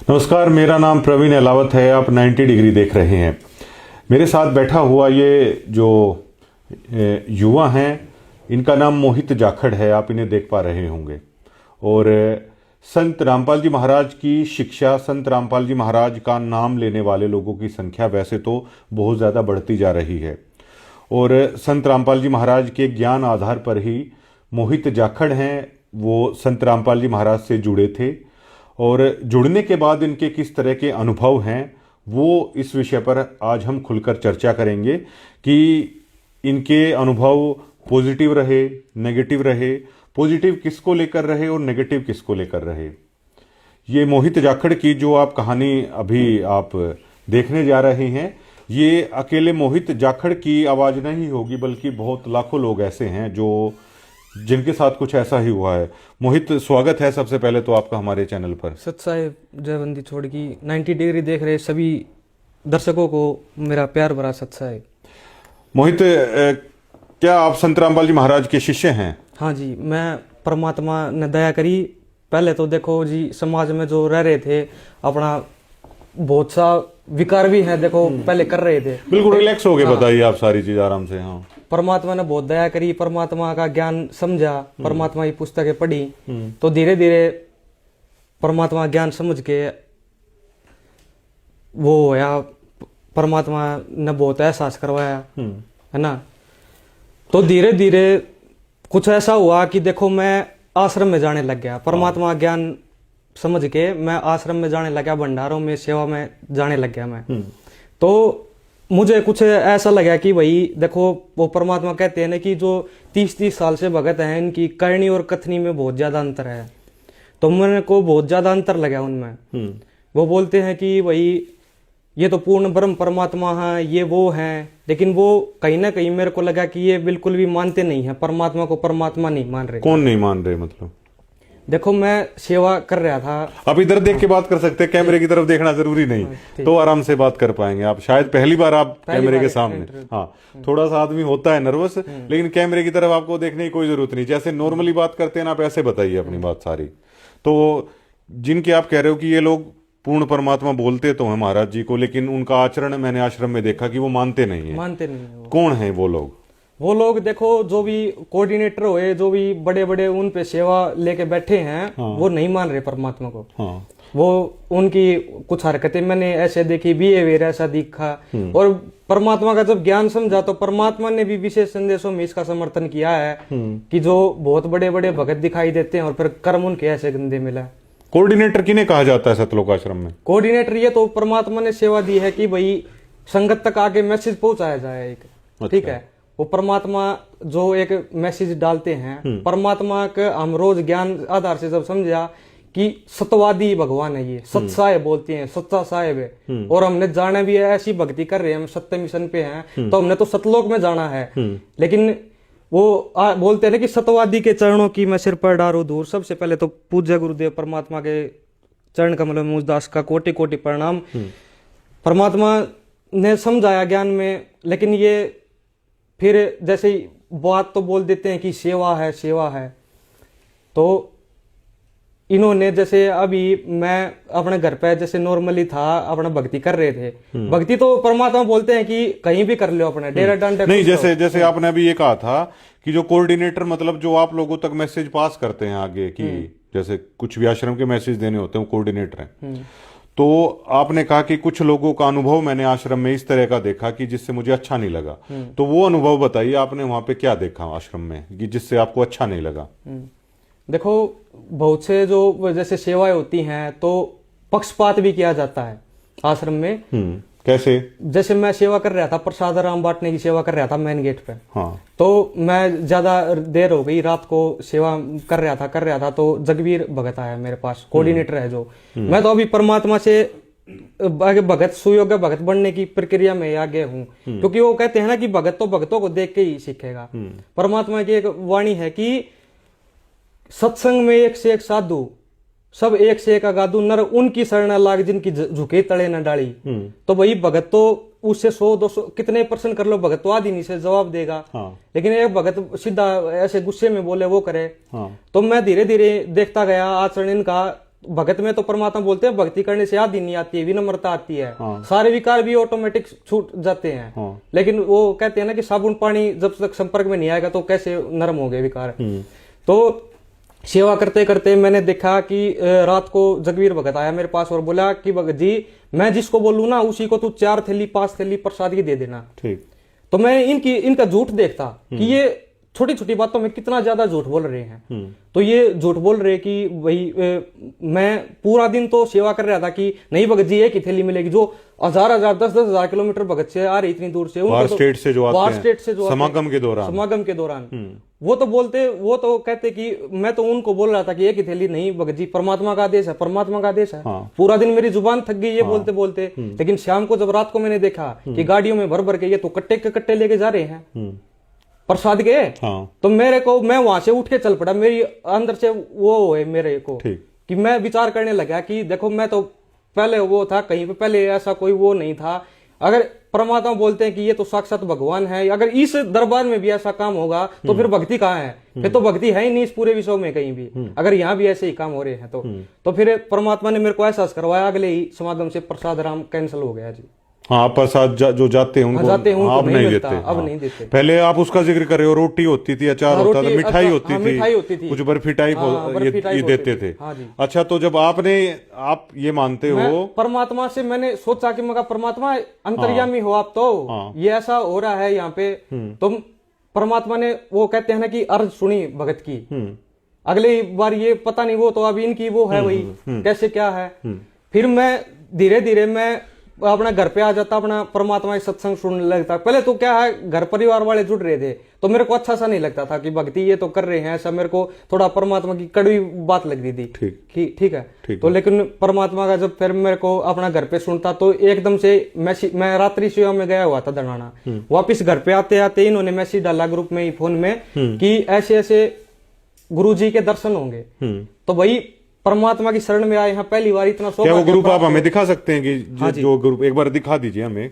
नमस्कार, मेरा नाम प्रवीण अहलावत है। आप 90 डिग्री देख रहे हैं। मेरे साथ बैठा हुआ ये जो युवा हैं, इनका नाम मोहित जाखड़ है। आप इन्हें देख पा रहे होंगे। और संत रामपाल जी महाराज की शिक्षा, संत रामपाल जी महाराज का नाम लेने वाले लोगों की संख्या वैसे तो बहुत ज़्यादा बढ़ती जा रही है। और संत रामपाल जी महाराज के ज्ञान आधार पर ही मोहित जाखड़ हैं, वो संत रामपाल जी महाराज से जुड़े थे। और जुड़ने के बाद इनके किस तरह के अनुभव हैं, वो इस विषय पर आज हम खुलकर चर्चा करेंगे कि इनके अनुभव पॉजिटिव रहे, नेगेटिव रहे, पॉजिटिव किसको लेकर रहे और नेगेटिव किसको लेकर रहे। ये मोहित जाखड़ की जो आप कहानी अभी आप देखने जा रहे हैं, ये अकेले मोहित जाखड़ की आवाज़ नहीं होगी, बल्कि बहुत लाखों लोग ऐसे हैं जो जिनके साथ कुछ ऐसा ही हुआ है। मोहित, स्वागत है सबसे पहले तो आपका हमारे चैनल पर। सत साहेब जयबंदी छोड़ की 90 डिग्री देख रहे सभी दर्शकों को मेरा प्यार भरा सत साहेब। मोहित, क्या आप संत रामपाल जी महाराज के शिष्य हैं? हाँ जी, मैं परमात्मा ने दया करी। पहले तो देखो जी, समाज में जो रह रहे थे अपना बहुत सा विकार भी है, देखो पहले कर रहे थे। बिल्कुल रिलैक्स हो गए, बताइए आप सारी चीज आराम से। हाँ, परमात्मा ने बहुत दया करी, परमात्मा का ज्ञान समझा, परमात्मा की पुस्तकें पढ़ी, तो धीरे धीरे परमात्मा ज्ञान समझ के वो होया, परमात्मा ने बहुत एहसास करवाया, है ना। तो धीरे धीरे कुछ ऐसा हुआ कि देखो मैं आश्रम में जाने लग गया। परमात्मा ज्ञान समझ के मैं आश्रम में जाने लगा, भंडारों में सेवा में जाने लग गया मैं। तो मुझे कुछ ऐसा लगा कि भाई देखो, वो परमात्मा कहते हैं ना कि जो 30-30 साल से भगत हैं, इनकी करनी और कथनी में बहुत ज्यादा अंतर है। तो मेरे को बहुत ज्यादा अंतर लगा उनमें। वो बोलते हैं कि भाई ये तो पूर्ण ब्रह्म परमात्मा है, ये वो हैं, लेकिन वो कहीं ना कहीं मेरे को लगा कि ये बिल्कुल भी मानते नहीं है परमात्मा को। परमात्मा नहीं मान रहे। कौन नहीं मान रहे मतलब? देखो मैं सेवा कर रहा था। आप इधर देख के बात कर सकते हैं, कैमरे की तरफ देखना जरूरी नहीं, तो आराम से बात कर पाएंगे आप। शायद पहली बार आप कैमरे के सामने। हाँ, थोड़ा सा आदमी होता है नर्वस, लेकिन कैमरे की तरफ आपको देखने की कोई जरूरत नहीं। जैसे नॉर्मली बात करते हैं ना, आप ऐसे बताइए अपनी बात सारी। तो जिनके आप कह रहे हो कि ये लोग पूर्ण परमात्मा बोलते तो हैं महाराज जी को, लेकिन उनका आचरण मैंने आश्रम में देखा कि वो मानते नहीं है। मानते नहीं है। कौन है वो लोग? वो लोग देखो, जो भी कोऑर्डिनेटर हुए, जो भी बड़े बड़े उन पे सेवा लेके बैठे हैं, वो नहीं मान रहे परमात्मा को। हाँ। वो उनकी कुछ हरकतें मैंने ऐसे देखी, बिहेवियर ऐसा दिखा। और परमात्मा का जब ज्ञान समझा तो परमात्मा ने भी विशेष संदेशों में इसका समर्थन किया है कि जो बहुत बड़े बड़े भगत दिखाई देते हैं और फिर कर्म उनके ऐसे गंदे मिला। कोऑर्डिनेटर किन्हें कहा जाता है सतलोक आश्रम में? कोऑर्डिनेटर ये तो परमात्मा ने सेवा दी है कि भाई संगत तक आगे मैसेज पहुंचाया जाए एक। ठीक है, वो परमात्मा जो एक मैसेज डालते हैं, परमात्मा के हम रोज ज्ञान आधार से जब समझा कि सत्यवादी भगवान है, ये सत साहेब बोलते हैं, सच्चा साहेब है। और हमने जाना भी है, ऐसी भक्ति कर रहे हैं, हम सत्य मिशन पे हैं, तो हमने तो सतलोक में जाना है। लेकिन वो बोलते हैं ना कि सत्यवादी के चरणों की मैं सिर पर डारू दूर। सबसे पहले तो पूज्य गुरुदेव परमात्मा के चरण कमल में मुझदास का कोटि कोटि प्रणाम। परमात्मा ने समझाया ज्ञान में, लेकिन ये फिर जैसे बात तो बोल देते हैं कि सेवा है, सेवा है। तो इन्होंने जैसे अभी मैं अपने घर पे जैसे नॉर्मली था, अपना भक्ति कर रहे थे। भक्ति तो परमात्मा बोलते हैं कि कहीं भी कर लो, अपने डेरा डांडा नहीं। जैसे आपने अभी ये कहा था कि जो कोऑर्डिनेटर मतलब जो आप लोगों तक मैसेज पास करते हैं आगे की, जैसे कुछ भी आश्रम के मैसेज देने होते हैं, वो कोऑर्डिनेटर हैं। तो आपने कहा कि कुछ लोगों का अनुभव मैंने आश्रम में इस तरह का देखा कि जिससे मुझे अच्छा नहीं लगा। तो वो अनुभव बताइए, आपने वहां पे क्या देखा आश्रम में कि जिससे आपको अच्छा नहीं लगा? देखो, बहुत से जो जैसे सेवाएं होती हैं तो पक्षपात भी किया जाता है आश्रम में। कैसे? जैसे मैं सेवा कर रहा था, प्रसाद राम बांटने की सेवा कर रहा था मेन गेट पे। हाँ। तो मैं ज्यादा देर हो गई, रात को सेवा कर रहा था तो जगवीर भगत आया मेरे पास, कोऑर्डिनेटर है जो। मैं तो अभी परमात्मा से आगे भगत, सुयोग्य भगत बनने की प्रक्रिया में आगे हूँ, क्योंकि वो कहते हैं ना कि भगत तो भगतों को देख के ही सीखेगा। परमात्मा की एक वाणी है कि सत्संग में एक से एक साधु, सब एक से एक अगाधु, नर उनकी शरण लाग जिनकी झुके तले न डाली। तो वही भगत तो उससे 100-200 कितने % कर लो, भगत तो आदि नहीं से जवाब देगा। लेकिन एक भगत सीधा ऐसे गुस्से में बोले वो करे। तो मैं धीरे धीरे देखता गया आचरण इनका भगत में तो परमात्मा बोलते हैं भक्ति करने से याद ही नहीं आती है, विनम्रता आती है, सारे विकार भी ऑटोमेटिक छूट जाते हैं। लेकिन वो कहते हैं ना कि साबुन पानी जब तक संपर्क में नहीं आएगा तो कैसे नरम हो गए विकार। तो सेवा करते करते मैंने देखा कि रात को जगवीर भगत आया मेरे पास और बोला कि भगत जी मैं जिसको बोलूं ना उसी को तू 4 थैली 5 थैली प्रसाद की दे देना। ठीक। तो मैं इनका झूठ देखता कि ये छोटी छोटी बातों में कितना ज्यादा झूठ बोल रहे हैं। तो ये झूठ बोल रहे कि भाई मैं पूरा दिन तो सेवा कर रहा था कि नहीं भगत जी एक ही थैली मिलेगी, जो 1000 10 10,000 किलोमीटर भगत से आ रही इतनी दूर से, बाहर स्टेट से जो आते हैं समागम के दौरान वो तो कहते कि मैं तो उनको बोल रहा था कि एक ही थैली नहीं भगत जी, परमात्मा का आदेश है, परमात्मा का आदेश है। पूरा दिन मेरी जुबान थक गई ये बोलते बोलते। लेकिन शाम को जब रात को मैंने देखा कि गाड़ियों में भर भर के ये तो कट्टे के कट्टे लेके जा रहे हैं प्रसाद के, तो मैं वहां से उठ के चल पड़ा। मेरी अंदर से वो है मेरे को कि मैं विचार करने लगा कि देखो मैं तो पहले वो था कहीं पे, पहले ऐसा कोई वो नहीं था। अगर परमात्मा बोलते हैं कि ये तो साक्षात भगवान है, अगर इस दरबार में भी ऐसा काम होगा तो फिर भक्ति कहाँ है? फिर तो भक्ति है ही नहीं इस पूरे विश्व में कहीं भी, अगर यहाँ भी ऐसे ही काम हो रहे हैं तो फिर परमात्मा ने मेरे को एहसास करवाया। अगले ही समागम से प्रसाद राम कैंसिल हो गया जी। हाँ, प्रसाद जो जाते हैं उनको अब नहीं देते। अब नहीं देते। पहले आप उसका जिक्र कर रहे हो, रोटी होती थी, अचार होता था, मिठाई होती थी, कुछ बर्फी टाइप ये देते थे। अच्छा, तो जब आप ये मानते हो, परमात्मा से मैंने सोचा कि मगर परमात्मा अंतर्यामी हो आप, तो ये ऐसा हो रहा है यहाँ पे, तो परमात्मा ने वो कहते हैं ना कि अर्ज सुनी भगत की। अगली बार ये पता नहीं वो तो अब इनकी वो है वही कैसे क्या है। फिर मैं धीरे धीरे मैं अपना घर पे आ जाता, अपना परमात्मा के सत्संग सुनने लगता। पहले तो क्या है घर परिवार वाले जुड़ रहे थे तो मेरे को अच्छा सा नहीं लगता था कि भक्ति ये तो कर रहे हैं, ऐसा मेरे को थोड़ा परमात्मा की कड़वी बात लगती थी। ठीक है। तो लेकिन परमात्मा का जब फिर मेरे को अपना घर पे सुनता तो एकदम से मैं रात्रि सेवा में गया हुआ था धनाना, वापिस घर पे आते आते इन्होंने मैसेज डाला ग्रुप में ही फोन में कि ऐसे ऐसे गुरु जी के दर्शन होंगे। तो वही परमात्मा की शरण में आए हैं पहली बार। इतना क्या वो ग्रुप आप हमें दिखा सकते हैं कि जो ग्रुप एक बार दिखा दीजिए हमें।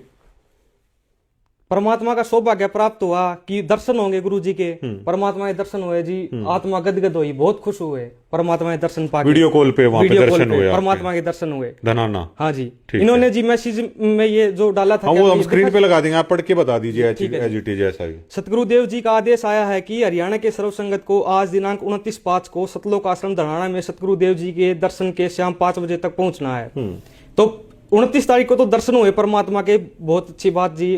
परमात्मा का सौभाग्य प्राप्त हुआ कि दर्शन होंगे गुरु जी के। परमात्मा के दर्शन हुए जी, आत्मा गदगद हुई, बहुत खुश हुए परमात्मा के दर्शन पाके। वीडियो कॉल पे वहां पे दर्शन हुए, परमात्मा के दर्शन हुए धनाना। हाँ जी, इन्होंने जी मैसेज में ये जो डाला था वो हम स्क्रीन पे लगा देंगे, आप पढ़ के बता दीजिए एज इट इज ऐसा ही। सतगुरुदेव जी का आदेश आया है कि हरियाणा के सर्व संगत को आज दिनांक 29/5 को सतलोक आश्रम धनाना में सतगुरुदेव जी के दर्शन के शाम 5 बजे तक पहुंचना है। तो 29 तारीख को तो दर्शन हुए परमात्मा के, बहुत अच्छी बात जी।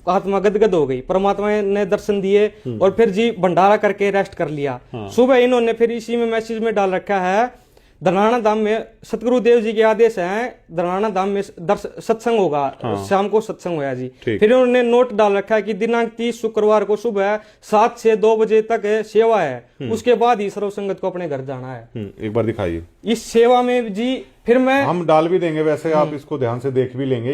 आत्मा गदगद हो गई, परमात्मा ने दर्शन दिए और फिर जी भंडारा करके रेस्ट कर लिया। सुबह इन्होंने फिर इसी में मैसेज में डाल रखा है धनाना धाम में सतगुरुदेव जी के आदेश हैं, धनाना धाम में सत्संग होगा। शाम को सत्संग होया जी। फिर इन्होंने नोट डाल रखा है कि दिनांक 30 शुक्रवार को सुबह 7 से 2 बजे तक सेवा है, उसके बाद ही सर्व संगत को अपने घर जाना है। एक बार दिखाइए इस सेवा में जी। फिर मैं हम डाल भी देंगे, वैसे आप इसको ध्यान से देख भी लेंगे।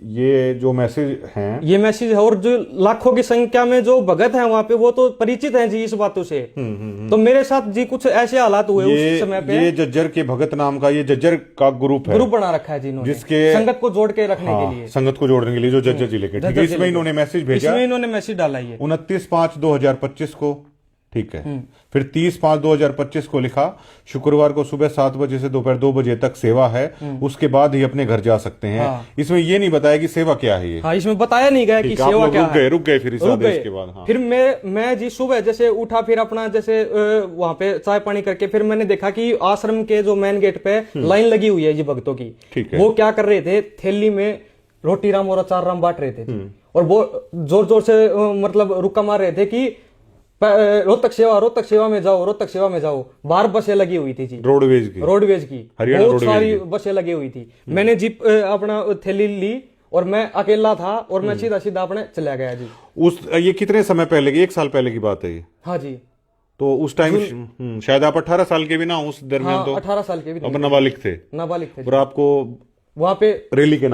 ये जो मैसेज हैं, ये मैसेज है, और जो लाखों की संख्या में जो भगत हैं वहां पे वो तो परिचित हैं जी इस बातों से। तो मेरे साथ जी कुछ ऐसे हालात हुए उस समय पे। ये जज्जर के भगत नाम का ये जज्जर का ग्रुप बना रखा है जी इन्होंने, जिसके संगत को जोड़ के रखने के लिए, संगत को जोड़ने के लिए जो जज्जर जिले के, इसमें इन्होंने मैसेज भेजा, इसमें इन्होंने मैसेज डाला है 29/5/2025 को। ठीक है। फिर 30/5/2025 को लिखा शुक्रवार को सुबह 7 बजे से दोपहर 2 बजे तक सेवा है, उसके बाद ही अपने घर जा सकते हैं। इसमें ये नहीं बताया कि सेवा क्या है। ये इसमें बताया नहीं गया कि सेवा क्या है। रुक गए फिर इस आदेश के बाद। फिर मैं जी सुबह जैसे उठा, फिर अपना जैसे वहां पे चाय पानी करके फिर मैंने देखा कि आश्रम के जो मेन गेट पे लाइन लगी हुई है जी भक्तों की। वो क्या कर रहे थे, थैली में रोटी राम और अचार राम बांट रहे थे और वो जोर जोर से मतलब रुक्का मार रहे थे कि रोहतक सेवा में जाओ, रोहतक सेवा में जाओ। बाहर बसें लगी हुई थी जी, रोडवेज की बहुत सारी बसें लगी हुई थी। मैंने जीप अपना थैली ली और मैं अकेला था और मैं सीधा सीधा अपने चला गया जी। ये कितने समय पहले की, 1 साल पहले की बात है ये? हाँ जी। तो उस टाइम शायद आप 18 साल के भी ना, उस दरमियान तो 18 साल के भी अब नाबालिग थे और आपको वहां पे रैली के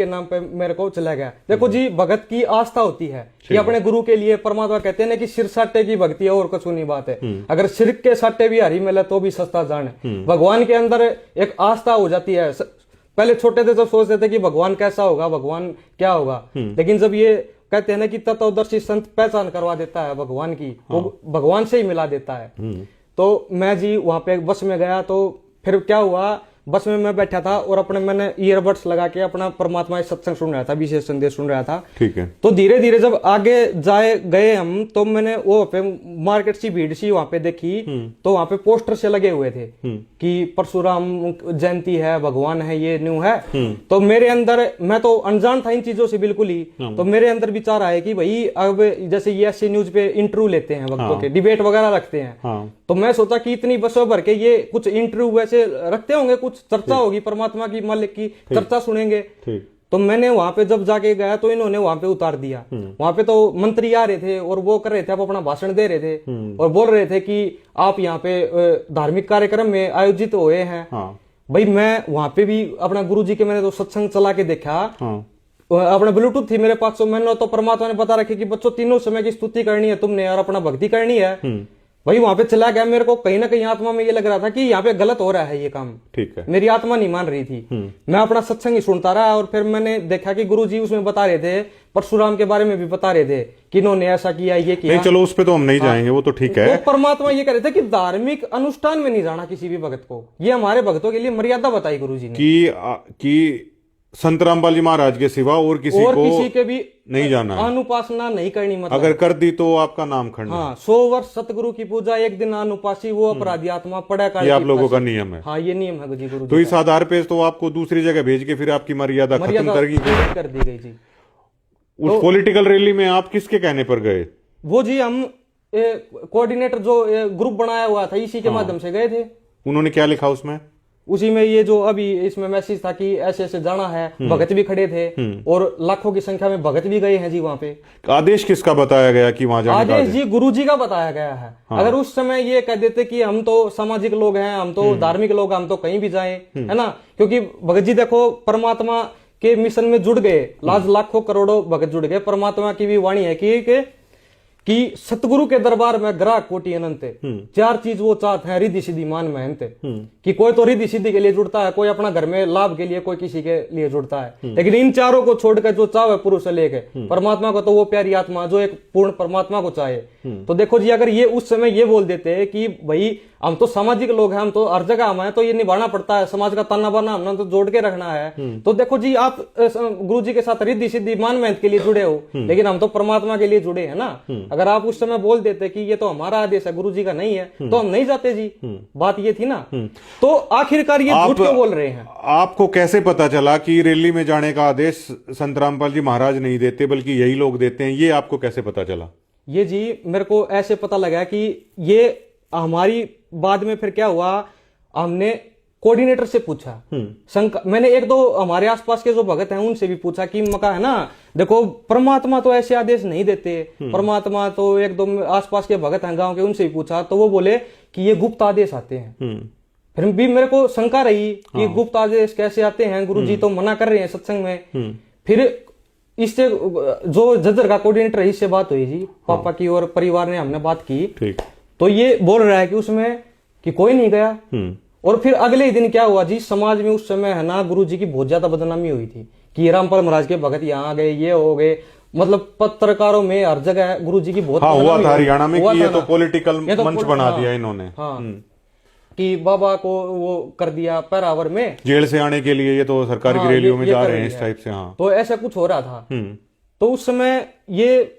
नाम पे मेरे को चला गया। देखो जी, भगत की आस्था होती है कि अपने गुरु के लिए, परमात्मा कहते हैं ना कि सिर साटे की भक्ति है और कुछ नहीं बात है। अगर सिर के साटे भी हरी मिले तो भी सस्ता जान है। भगवान के अंदर एक आस्था हो जाती है। पहले छोटे थे जब सोचते थे कि भगवान कैसा होगा, भगवान क्या होगा, लेकिन जब ये कहते हैं ना कि तत्वदर्शी संत पहचान करवा देता है भगवान की, वो भगवान से ही मिला देता है। तो मैं जी वहां पे बस में गया, तो फिर क्या हुआ, बस में मैं बैठा था और अपने मैंने ईयरबड्स लगा के अपना परमात्मा सत्संग सुन रहा था, विशेष संदेश सुन रहा था। ठीक है। तो धीरे धीरे जब आगे गए हम, तो मैंने वो पे मार्केट सी भीड़ सी वहां पे देखी, तो वहां पे पोस्टर से लगे हुए थे कि परशुराम जयंती है, भगवान है, ये न्यू है। तो मेरे अंदर, मैं तो अनजान था इन चीजों से बिल्कुल ही, तो मेरे अंदर विचार आए कि भाई अब जैसे ये ऐसी न्यूज पे इंटरव्यू लेते हैं भक्तों के, डिबेट वगैरह रखते हैं, तो मैं सोचा कि इतनी बसों भर के ये कुछ इंटरव्यू वैसे रखते होंगे, कुछ चर्चा होगी परमात्मा की, मालिक की चर्चा सुनेंगे। तो मैंने वहां पे जब जाके गया तो इन्होंने वहां पे उतार दिया। वहां पे तो मंत्री आ रहे थे और वो कर रहे थे, आप अपना भाषण दे रहे थे और बोल रहे थे कि आप यहाँ पे धार्मिक कार्यक्रम में आयोजित हुए हैं। भाई मैं वहां पे भी अपना गुरुजी के मैंने तो सत्संग चला के देखा, अपना ब्लूटूथ थी मेरे पास, तो मैंने तो परमात्मा ने बता रखे कि बच्चों तीनों समय की स्तुति करनी है तुमने और अपना भक्ति करनी है। भाई वहां पे चला गया, मेरे को कहीं ना कहीं आत्मा में ये लग रहा था कि यहाँ पे गलत हो रहा है ये काम। ठीक है। मेरी आत्मा नहीं मान रही थी, मैं अपना सत्संग ही सुनता रहा। और फिर मैंने देखा कि गुरुजी उसमें बता रहे थे, परशुराम के बारे में भी बता रहे थे कि इन्होंने ऐसा किया, ये किया। नहीं चलो उस पे तो हम नहीं जाएंगे, वो तो ठीक है। तो परमात्मा ये कह रहे थे कि धार्मिक अनुष्ठान में नहीं जाना किसी भी भगत को, ये हमारे भक्तों के लिए मर्यादा बताई गुरुजी ने कि संत रामपाल जी महाराज के सिवा और किसी के भी नहीं जाना है, अनुपासना नहीं करनी। मतलब अगर कर दी तो आपका नाम खंड। हाँ, 100 वर्ष सतगुरु की पूजा, एक दिन अनुपासी, वो अपराधी आत्मा पड़ा कर। ये आप लोगों का नियम है। हाँ, ये नियम है जी गुरु। तो इस आधार पे तो आपको दूसरी जगह भेज के फिर आपकी मर्यादा खत्म कर दी गई जी। उस पॉलिटिकल रैली में आप किसके कहने पर गए? वो जी हम कोऑर्डिनेटर जो ग्रुप बनाया हुआ था, इसी के माध्यम से गए थे। उन्होंने क्या लिखा उसमें? उसी में ये जो अभी इसमें मैसेज था कि ऐसे ऐसे जाना है, भगत भी खड़े थे और लाखों की संख्या में भगत भी गए हैं जी वहां पे। आदेश किसका बताया गया कि वहां जाने का? आदेश जी गुरुजी का बताया गया है। अगर उस समय ये कह देते कि हम तो सामाजिक लोग हैं, हम तो धार्मिक लोग, हम तो कहीं भी जाएं, है ना, क्योंकि भगत जी देखो परमात्मा के मिशन में जुड़ गए, लाखों करोड़ों भगत जुड़ गए। परमात्मा की भी वाणी है कि सतगुरु के दरबार में ग्राहक कोटि अनंत, 4 चीज वो चाहते हैं, रिद्धि सिद्धि मान महंत। कि कोई तो रिद्धि सिद्धि के लिए जुड़ता है, कोई अपना घर में लाभ के लिए, कोई किसी के लिए जुड़ता है, लेकिन इन चारों को छोड़कर जो चाहे पुरुष से लेके परमात्मा को, तो वो प्यारी आत्मा जो एक पूर्ण परमात्मा को चाहे। तो देखो जी, अगर ये उस समय ये बोल देते कि भाई हम तो सामाजिक लोग हैं, हम तो हर जगह हम हैं, तो ये निभाना पड़ता है, समाज का ताना बाना हमने तो जोड़ के रखना है। तो देखो जी, आप गुरु जी के साथ रिद्धि सिद्धि मान मेहनत के लिए जुड़े हो, लेकिन हम तो परमात्मा के लिए जुड़े हैं ना। अगर आप उस समय बोल देते कि ये तो हमारा आदेश है, गुरु जी का नहीं है, तो हम नहीं जाते जी। बात ये थी ना। तो आखिरकार ये झूठ क्यों बोल रहे हैं? आपको कैसे पता चला कि रैली में जाने का आदेश संत रामपाल जी महाराज नहीं देते बल्कि यही लोग देते हैं? ये आपको कैसे पता चला? ये जी मेरे को ऐसे पता लगा कि ये हमारी बाद में फिर क्या हुआ, हमने कोऑर्डिनेटर से पूछा, मैंने 1-2 हमारे आसपास के जो भगत हैं उनसे भी पूछा कि मका है ना, देखो परमात्मा तो ऐसे आदेश नहीं देते, परमात्मा तो 1-2 आसपास के भगत हैं गांव के, उनसे भी पूछा, तो वो बोले कि ये गुप्त आदेश आते हैं। फिर भी मेरे को शंका रही कि गुप्त आदेश कैसे आते हैं, गुरुजी तो मना कर रहे हैं सत्संग में। फिर इससे जो जजर का कोऑर्डिनेटर है, इससे बात हुई जी, पापा की और परिवार ने हमने बात की, तो ये बोल रहा है कि उसमें कि कोई नहीं गया। और फिर अगले ही दिन क्या हुआ जी, समाज में उस समय है ना गुरुजी की बहुत ज्यादा बदनामी हुई थी कि रामपाल महाराज के भगत यहाँ आ गए, ये हो गए, मतलब पत्रकारों में हर जगह गुरुजी की बहुत हुआ था हरियाणा में कि ये तो पॉलिटिकल मंच बना दिया इन्होंने। हाँ, कि बाबा को वो कर दिया पैरावर में, जेल से आने के लिए ये तो सरकारी रैलियों में जा रहे हैं इस टाइप से। हाँ, तो ऐसा कुछ हो रहा था। तो उस समय ये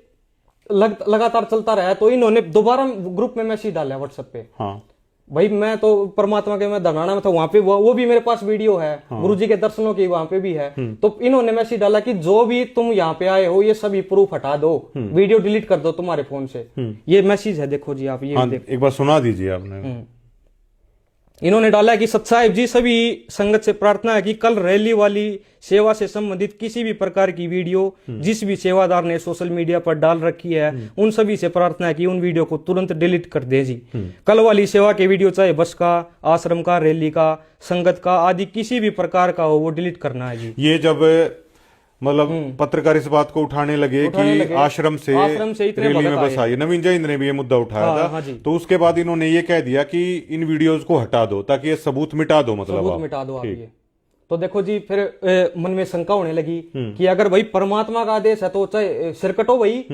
लगातार चलता रहा, तो इन्होंने दोबारा ग्रुप में मैसेज डाला व्हाट्सएप पे। हाँ, भाई मैं तो परमात्मा के मैं धनाना में था, वहां पे वो भी मेरे पास वीडियो है। हाँ, गुरुजी के दर्शनों की वहां पे भी है। तो इन्होंने मैसेज डाला कि जो भी तुम यहाँ पे आए हो ये सभी प्रूफ हटा दो, वीडियो डिलीट कर दो तुम्हारे फोन से। ये मैसेज है, देखो जी आप, ये हाँ, एक बार सुना दीजिए आपने। इन्होंने डाला कि सत्साहिब जी, सभी संगत से प्रार्थना है कि कल रैली वाली सेवा से संबंधित किसी भी प्रकार की वीडियो जिस भी सेवादार ने सोशल मीडिया पर डाल रखी है, उन सभी से प्रार्थना है कि उन वीडियो को तुरंत डिलीट कर दें जी। कल वाली सेवा के वीडियो चाहे बस का, आश्रम का, रैली का, संगत का आदि किसी भी प्रकार का हो, वो डिलीट करना है जी। ये जब मतलब पत्रकार इस बात को उठाने लगे कि आश्रम से रैली में बस आई, नवीन जैन ने भी ये मुद्दा उठाया था। हाँ, तो उसके बाद इन्होंने ये कह दिया कि इन वीडियोस को हटा दो ताकि ये सबूत मिटा दो, मतलब मिटा दो आप। तो देखो जी फिर मन में शंका होने लगी कि अगर भाई परमात्मा का आदेश है तो चाहे सिर कटो भाई,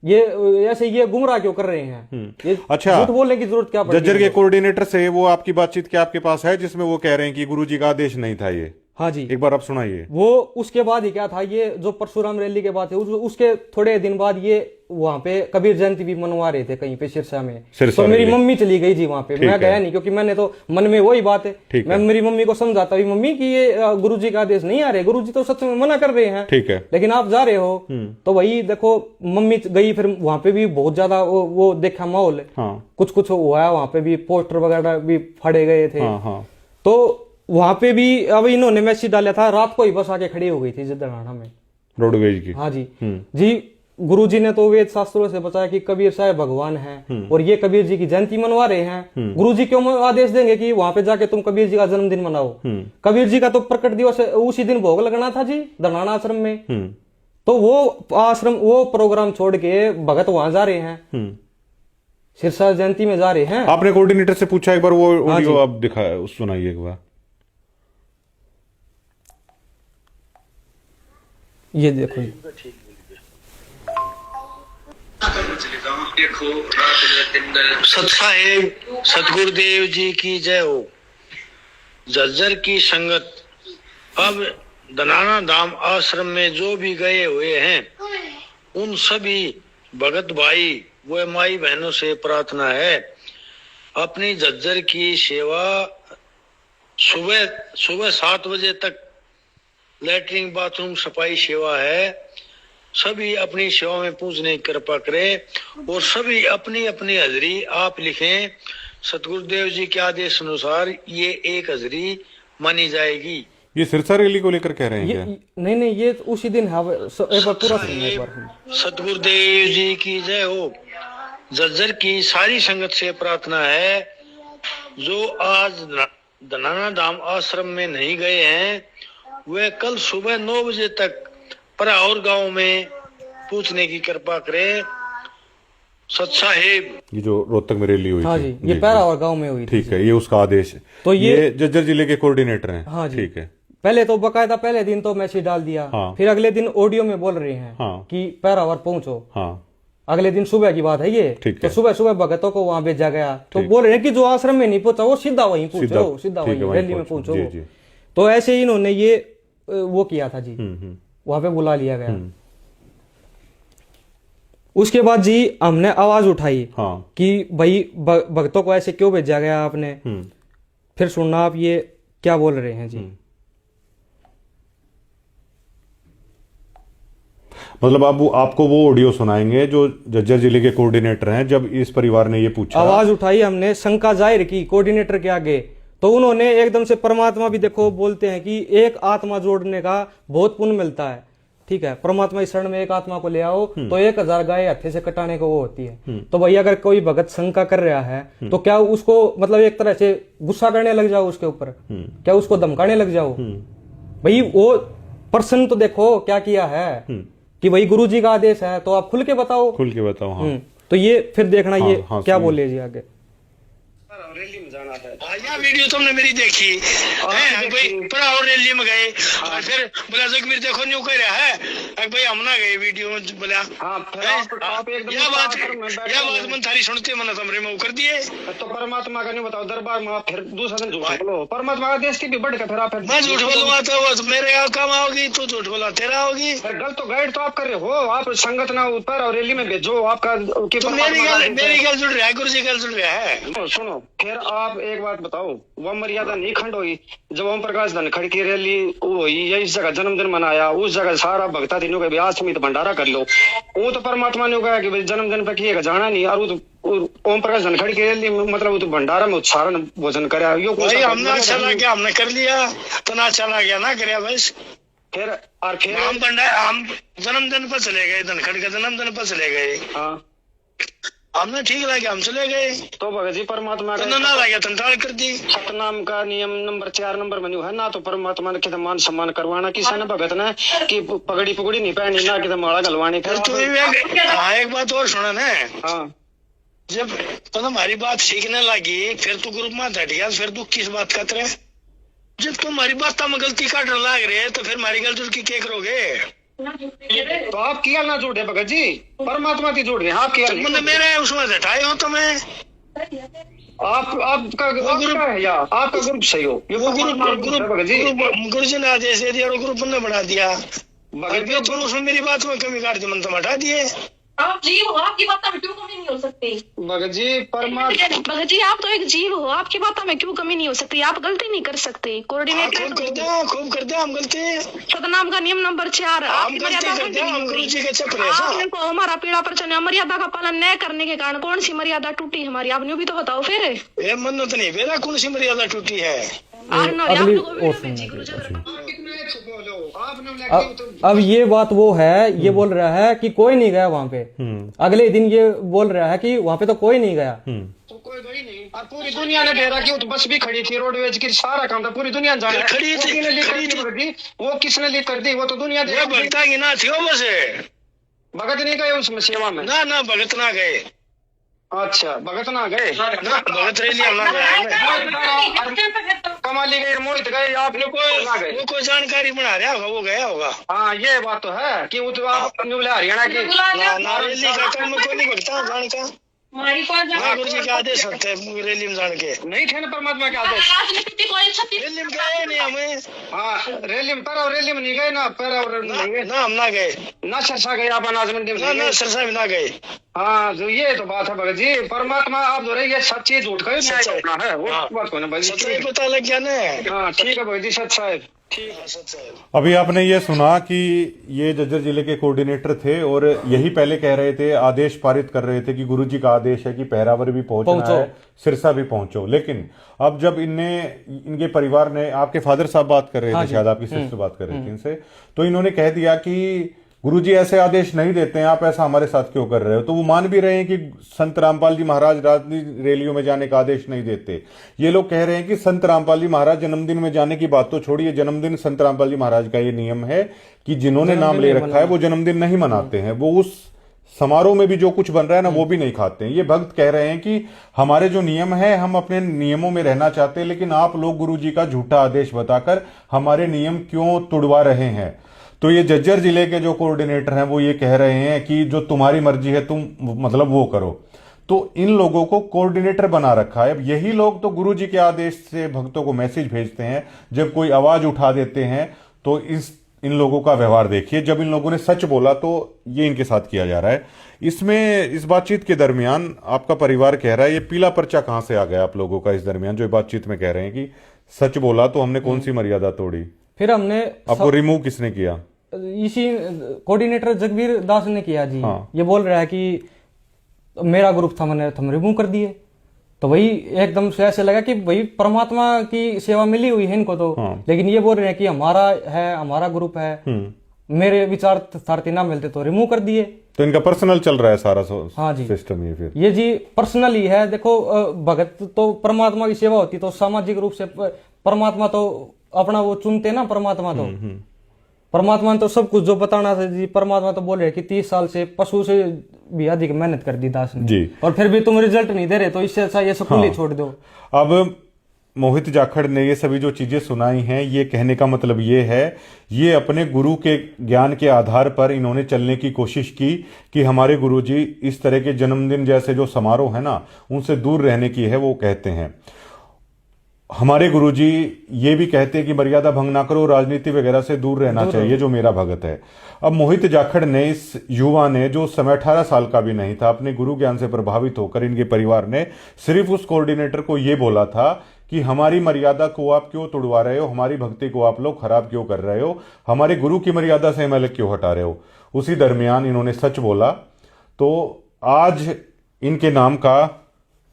ये ऐसे ये गुमराह क्यों कर रहे हैं, ये अच्छा, झूठ बोलने की जरूरत क्या पड़ती जज्जर के कोऑर्डिनेटर से वो आपकी बातचीत क्या आपके पास है जिसमें वो कह रहे हैं कि गुरुजी का आदेश नहीं था ये? हाँ जी, एक बार आप सुनाइए। वो उसके बाद ही क्या था, ये जो परशुराम रैली के बाद है उसके थोड़े दिन बाद ये वहां पे कबीर जयंती भी मनवा रहे थे कहीं पे सिरसा में। तो मेरी मम्मी चली गई जी वहां पे, मैं गया नहीं क्योंकि मैंने तो मन में वही बात है, मैं मेरी मम्मी को समझाता हुई मम्मी कि ये गुरुजी का आदेश नहीं आ रहे, गुरुजी तो सच में मना कर रहे हैं, ठीक है, लेकिन आप जा रहे हो। तो वही देखो मम्मी गई, फिर वहां पे भी बहुत ज्यादा वो देखा माहौल, कुछ कुछ हुआ है वहां पे भी, पोस्टर वगैरह भी फाड़े गए थे। तो वहां पे भी अब इन्होंने मैसेज डाला था, रात को ही बस आके खड़ी हो गई थी जदराना में रोडवेज की। हाँ जी जी, गुरुजी ने तो वेद शास्त्रों से बताया कि कबीर साहब भगवान हैं और ये कबीर जी की जयंती मनवा रहे हैं। गुरुजी क्यों आदेश देंगे कि वहां पे जाके तुम कबीर जी का जन्मदिन मनाओ? कबीर जी का तो प्रकट दिवस उसी दिन भोग लगना था जी दरनाना आश्रम में। तो वो आश्रम वो प्रोग्राम छोड़ के भगत वहां जा रहे हैं, सिरसा जयंती में जा रहे हैं। आपने कोऑर्डिनेटर से पूछा एक बार, वो ऑडियो आप दिखा सुनाइए एक बार। ये देखो सतसाहेब सतगुरुदेव जी की जय हो। जज्जर की संगत अब दनाना धाम आश्रम में जो भी गए हुए हैं उन सभी भगत भाई व माई बहनों से प्रार्थना है, अपनी जज्जर की सेवा सुबह 7 बजे तक लैट्रिन बाथरूम सफाई सेवा है, सभी अपनी सेवा में पूजने की कृपा करें और सभी अपनी अपनी हाजरी आप लिखें। सतगुरुदेव जी के आदेश अनुसार ये एक हाजरी मानी जाएगी। ये सिरसा रैली को लेकर कह रहे हैं क्या? नहीं ये उसी दिन एक बार पूरा सतगुरुदेव जी की जय हो। जज्जर की सारी संगत से प्रार्थना है, जो आज दनाना धाम आश्रम में नहीं गए हैं वे कल सुबह 9 बजे तक पराौर गांव में पूछने की कृपा करें। सतसाहेब ये जो रोहतक में रैली हुई हाँ थी, जी, ये पराौर गांव में हुई थी। ठीक है, ये उसका आदेश है। तो ये जज्जर जिले के कोऑर्डिनेटर हैं। हाँ जी, ठीक है। पहले तो बकायदा पहले दिन तो मैसेज डाल दिया, फिर अगले दिन ऑडियो में बोल रहे हैं कि पैरावर पहुंचो। अगले दिन सुबह की बात है ये, तो सुबह सुबह भगतों को वहां भेजा गया, तो बोल रहे हैं कि जो आश्रम में नहीं पहुंचा वो सीधा वहीं पहुंचो, सीधा वहीं रैली में पहुंचो। तो ऐसे ही इन्होंने ये वो किया था जी, वहां पे बुला लिया गया। उसके बाद जी हमने आवाज उठाई कि भाई भक्तों को ऐसे क्यों भेजा गया आपने। फिर सुनना आप ये क्या बोल रहे हैं जी। मतलब आपको वो ऑडियो सुनाएंगे जो जज्जर जिले के कोऑर्डिनेटर हैं, जब इस परिवार ने ये पूछा, आवाज उठाई हमने, शंका जाहिर की कोऑर्डिनेटर के आगे, तो उन्होंने एकदम से परमात्मा भी देखो बोलते हैं कि एक आत्मा जोड़ने का बहुत पुण्य मिलता है। ठीक है, परमात्मा इस शरण में एक आत्मा को ले आओ तो 1000 गाय हत्थे से कटाने को वो होती है। तो भाई अगर कोई भगत शंका कर रहा है तो क्या उसको मतलब एक तरह से गुस्सा करने लग जाओ उसके ऊपर, क्या उसको धमकाने लग जाओ? भाई वो पर्सन तो देखो क्या किया है कि भाई गुरुजी का आदेश है तो आप खुल के बताओ। तो ये फिर देखना ये क्या बोले जी आगे। रैली में जाना था। यह वीडियो तुमने मेरी देखी है भाई, पराौर रैली में गए और फिर बोला जगवीर देखो न्यू कह रहा है भाई हम ना गए वीडियो में बोला यह बात मन थारी सुनते मन हमरे में कर दिए। तो परमात्मा का नहीं बताओ दरबार में फिर दूसरा दिन झूठ बोलो, परमात्मा का देश की भी बढ़ के फिर आप मैं झूठ बोलूंगा तो वो मेरे काम आओगी, तू झूठ बोला तेरा होगी। गलत तो गाइड तो आप कर रहे हो, आप संगत ना ऊपर और रैली में भेजो आपका मेरी गल जुड़ रहा है, गुरु जी गल जुड़ रहा है। सुनो फिर आप एक बात बताओ, वह मर्यादा नहीं खंड हुई जब ओम प्रकाश धनखड़ की रैली हुई या इस जगह जन्मदिन मनाया, उस जगह सारा भक्ता दिनों के ब्याह समित भंडारा कर लो, वो तो परमात्मा ने कहा कि जन्मदिन पे किएगा जाना नहीं, और वो तो ओम प्रकाश धनखड़ की रैली मतलब वो तो भंडारा में उच्चारण भोजन कराया। हमने अच्छा लगा हमने कर लिया तो ना चला गया ना कराया बस। फिर हम भंडारा हम जन्मदिन पर चले गए, धनखड़ के जन्मदिन पर चले गए, हमने ठीक लगा हम चले गए। तो भगत जी परमात्मा का ना लगा तंत्राल कर दी। सतनाम का नियम नंबर 4 नंबर में है ना, तो परमात्मा ने कितना मान सम्मान करवाना, किसी ने भगत ने कि पगड़ी पगड़ी नहीं पहनी ना कि माला गलवानी। फिर तू एक बात और सुना ना, जब तो हमारी बात सीखने लगी फिर तू ग्रुप में हट गया, फिर तू किस बात का तरह जब तुम्हारी बात में गलती काटने लाग रहे है तो फिर हमारी गलती की क्या करोगे? तो आप किया ना झूठ है भगत जी, परमात्मा की झूठ है आप किया नहीं। मतलब मेरे उसमें हटाए हो तुम्हें, आपका ग्रुप है या आपका ग्रुप सही हो, ये वो भगत जी गुरु जी ने आदेश दे दिया और ग्रुप ने बना दिया। भगत जी तुम उसमें मेरी बात में कमी काट दी, मन तुम हटा दिए। आप जीव हो, आपकी बातों में क्यों कमी नहीं हो सकती? भगत जी परमात्मा भगत जी आप तो एक जीव हो, आपकी बातों में क्यों कमी नहीं हो सकती? आप गलती नहीं कर सकते। कोऑर्डिनेटर खूब करते हैं हम गलती। सतनाम का नियम नंबर 4 हम गलती करते हैं, हम गुरु जी के चक्कर है ऐसा। आपने को हमारा पीड़ा प्रचन मर्यादा का पालन न करने के कारण कौन सी मर्यादा टूटी हमारी? आपने भी तो बताओ फिर। ये मन्नत नहीं मेरा कौन सी मर्यादा टूटी है? अगली और अब ये बात वो है, ये बोल रहा है कि कोई नहीं गया वहां पे। अगले दिन ये बोल रहा है कि वहां पे तो कोई नहीं गया। तो कोई गई नहीं और पूरी दुनिया ने डेरा की, तो बस भी खड़ी थी, रोडवेज की सारा काम था, पूरी दुनिया जाने खड़ी थी, वो किसने लीक कर दी? वो तो दुनिया वो भगता की ना थी बस। भगत नहीं गए उसमें सेवा में? ना भगत ना गए। अच्छा भगत ना गए, ना भगत रैली हम ना गए। कमाली गए, मोहित गए, आप वो कोई जानकारी बना रहा होगा, वो गया होगा। हाँ ये बात तो है कि वो तो आप हरियाणा की ना रैली का काम में कोई नहीं भगता जान का। ना गुरु जी के आदेश होते हैं रैली में जान के। नहीं थे ना परमात्मा के आदेश। रैली में गए नहीं हमें। हाँ रैली में पर रैली में नहीं गए ना, पर नहीं गए ना हम ना गए, ना सरसा गए, आप अनाज मंडी में ना सरसा भी ना गए। हाँ जो ये तो बात है भगत जी, परमात्मा आप जो रहे ये सच्ची झूठ का अपना है, वो बात को ना भाई सच्चाई पता लग गया ना। हाँ ठीक है भगत जी, सच साहब ठीक है सच है। अभी आपने ये सुना कि ये झज्जर जिले के कोऑर्डिनेटर थे और यही पहले कह रहे थे, आदेश पारित कर रहे थे कि गुरुजी का आदेश है कि पहरावर भी पहुंचना है, सिरसा भी पहुंचो। लेकिन अब जब इनके परिवार ने, आपके फादर साहब बात कर रहे थे, शायद आपकी सिस्टर बात कर रही थी इनसे, तो इन्होंने कह दिया कि गुरुजी ऐसे आदेश नहीं देते हैं, आप ऐसा हमारे साथ क्यों कर रहे हो? तो वो मान भी रहे हैं कि संत रामपाल जी महाराज राजनीति रैलियों में जाने का आदेश नहीं देते। ये लोग कह रहे हैं कि संत रामपाल जी महाराज जन्मदिन में जाने की बात तो छोड़िए, जन्मदिन संत रामपाल जी महाराज का ये नियम है कि जिन्होंने नाम ले रखा है वो जन्मदिन नहीं मनाते हैं, वो उस समारोह में भी जो कुछ बन रहा है ना वो भी नहीं खाते हैं। ये भक्त कह रहे हैं कि हमारे जो नियम है, हम अपने नियमों में रहना चाहते हैं, लेकिन आप लोग गुरुजी का झूठा आदेश बताकर हमारे नियम क्यों तोड़वा रहे हैं? तो ये झज्जर जिले के जो कोऑर्डिनेटर हैं वो ये कह रहे हैं कि जो तुम्हारी मर्जी है तुम मतलब वो करो। तो इन लोगों को कोऑर्डिनेटर बना रखा है। अब यही लोग तो गुरुजी के आदेश से भक्तों को मैसेज भेजते हैं, जब कोई आवाज उठा देते हैं तो इन लोगों का व्यवहार देखिए। जब इन लोगों ने सच बोला तो ये इनके साथ किया जा रहा है। इसमें इस बातचीत के दरमियान आपका परिवार कह रहा है, ये पीला पर्चा कहां से आ गया आप लोगों का? इस दरमियान जो बातचीत में कह रहे हैं कि सच बोला तो हमने कौन सी मर्यादा तोड़ी, फिर हमने आपको रिमूव किसने किया? इसी कोऑर्डिनेटर जगबीर दास ने किया जी। हाँ। ये बोल रहा है कि मेरा ग्रुप था, मैंने हम रिमूव कर दिए। तो वही एकदम से ऐसे लगा कि भाई परमात्मा की सेवा मिली हुई है इनको तो। हाँ। लेकिन ये बोल रहे हैं कि हमारा है, हमारा ग्रुप है, मेरे विचार सारथी ना मिलते तो रिमूव कर दिए। तो इनका पर्सनल चल रहा है सारा हाँ जी सिस्टम ये? फिर ये जी पर्सनल ही है। देखो भगत तो परमात्मा की सेवा होती तो सामाजिक रूप से परमात्मा तो अपना वो चुनते ना। परमात्मा ने तो सब कुछ जो बताना था जी, परमात्मा तो बोल रहे कि 30 साल से पशु से भी अधिक मेहनत कर दी दास ने जी, और फिर भी तुम रिजल्ट नहीं दे रहे, तो इससे अच्छा ये स्कूल ही छोड़ दो। अब मोहित जाखड़ ने ये सभी जो चीजें सुनाई हैं, ये कहने का मतलब ये है, ये अपने गुरु के ज्ञान के आधार पर इन्होंने चलने की कोशिश की कि हमारे गुरुजी इस तरह के जन्मदिन जैसे जो समारोह है ना उनसे दूर रहने की है। वो कहते हैं, हमारे गुरुजी ये भी कहते हैं कि मर्यादा भंग ना करो, राजनीति वगैरह से दूर रहना चाहिए, जो मेरा भगत है। अब मोहित जाखड़ ने, इस युवा ने जो समय 18 साल का भी नहीं था, अपने गुरु ज्ञान से प्रभावित होकर इनके परिवार ने सिर्फ उस कोऑर्डिनेटर को ये बोला था कि हमारी मर्यादा को आप क्यों तोड़वा रहे हो, हमारी भक्ति को आप लोग खराब क्यों कर रहे हो, हमारे गुरु की मर्यादा से अलग क्यों हटा रहे हो। उसी दरमियान इन्होंने सच बोला। तो आज इनके नाम का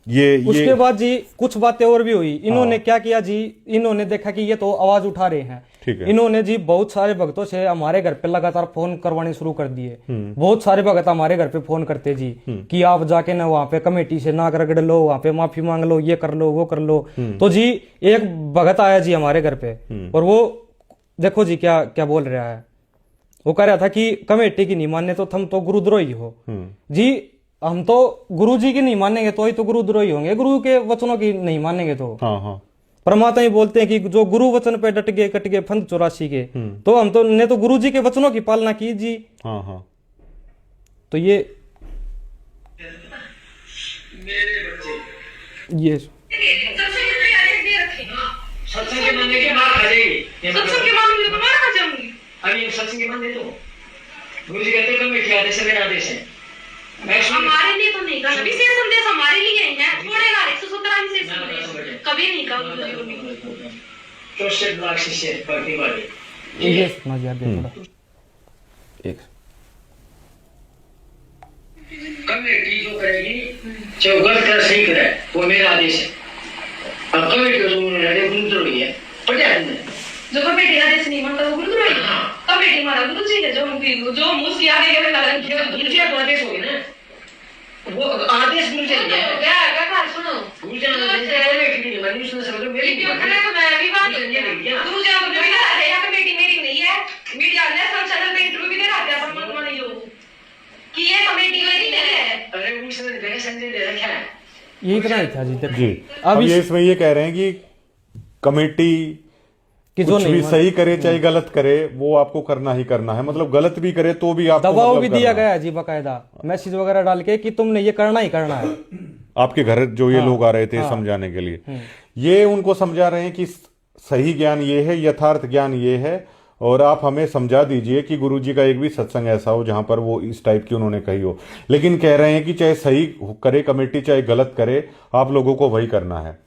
उसके बाद जी कुछ बातें और भी हुई। इन्होंने क्या किया जी, इन्होंने देखा कि ये तो आवाज उठा रहे हैं। ठीक है। इन्होंने जी बहुत सारे भक्तों से हमारे घर पे लगातार फोन करवाने शुरू कर दिए। बहुत सारे भक्त हमारे घर पे फोन करते जी कि आप जाके ना वहां पे कमेटी से नाक रगड़ लो, वहां पे माफी मांग लो, ये कर लो, वो कर लो। तो जी एक भगत आया जी हमारे घर पे और वो देखो जी क्या क्या बोल रहा है। वो कह रहा था कि कमेटी की नहीं मानने तो तुम तो गुरुद्रोही हो। जी हम तो गुरु जी की नहीं मानेंगे तो ही तो गुरुद्रोही होंगे, गुरु के वचनों की नहीं मानेंगे तो। हाँ हाँ। परमात्मा ही बोलते हैं कि जो गुरु वचन पे डट गए कट गए फंद 84 के। तो हम तो ने तो गुरु जी के वचनों की पालना की जी। हाँ हाँ। तो ये सत्संग के मानने की मार खा जाएगी। सत्संग के मामले में तो मार खा जाऊंगी। अभी सत्संग के मानने तो गुरु जी कहते हैं कि आदेश है मेरा आदेश है। हमारे लिए तो नहीं कहा, विशेष संदेश हमारे लिए ही है। छोड़ेगा 117 विशेष संदेश कभी नहीं कहा गुरु जी ने। 64 लाख शिष्य भक्ति वाले ये सुना दिया थोड़ा एक कमेटी जो करेगी चाहे गलत करे सही करे वो मेरा आदेश है। अब कमेटी जो उन्होंने गुरुद्रोही है पढ़ा है जो कमेटी आदेश नहीं मानता वो गुरुद्रोही है। कमेटी हमारा गुरु जी है जो मुझसे आगे गए लगा गुरु जी का आदेश हो गया ना, वो आदेश गुरु जी ने क्या सुनो गुरु जी ने कमेटी नहीं मानी उसने समझो मेरी तो मैं भी बात गुरु जी है कमेटी मेरी नहीं है। मीडिया ने सब चैनल पे इंटरव्यू भी दे रहा था परमात्मा ने जो कि ये कमेटी मेरी नहीं है। अरे उसने देखा संजय दे रखा है ये इतना ही था जी। जी अब ये इसमें ये कह रहे हैं कि कमेटी कि जो कुछ भी नहीं सही करे चाहे गलत करे वो आपको करना ही करना है, मतलब गलत भी करे तो भी आपको दबाव मतलब भी दिया करना गया है जी बकायदा मैसेज वगैरह डाल के कि तुमने ये करना ही करना है। आपके घर जो ये लोग आ रहे थे समझाने के लिए, ये उनको समझा रहे हैं कि सही ज्ञान ये है, यथार्थ ज्ञान ये है, और आप हमें समझा दीजिए कि गुरुजी का एक भी सत्संग ऐसा हो जहां पर वो इस टाइप की उन्होंने कही हो। लेकिन कह रहे हैं कि चाहे सही करे कमेटी चाहे गलत करे आप लोगों को वही करना है।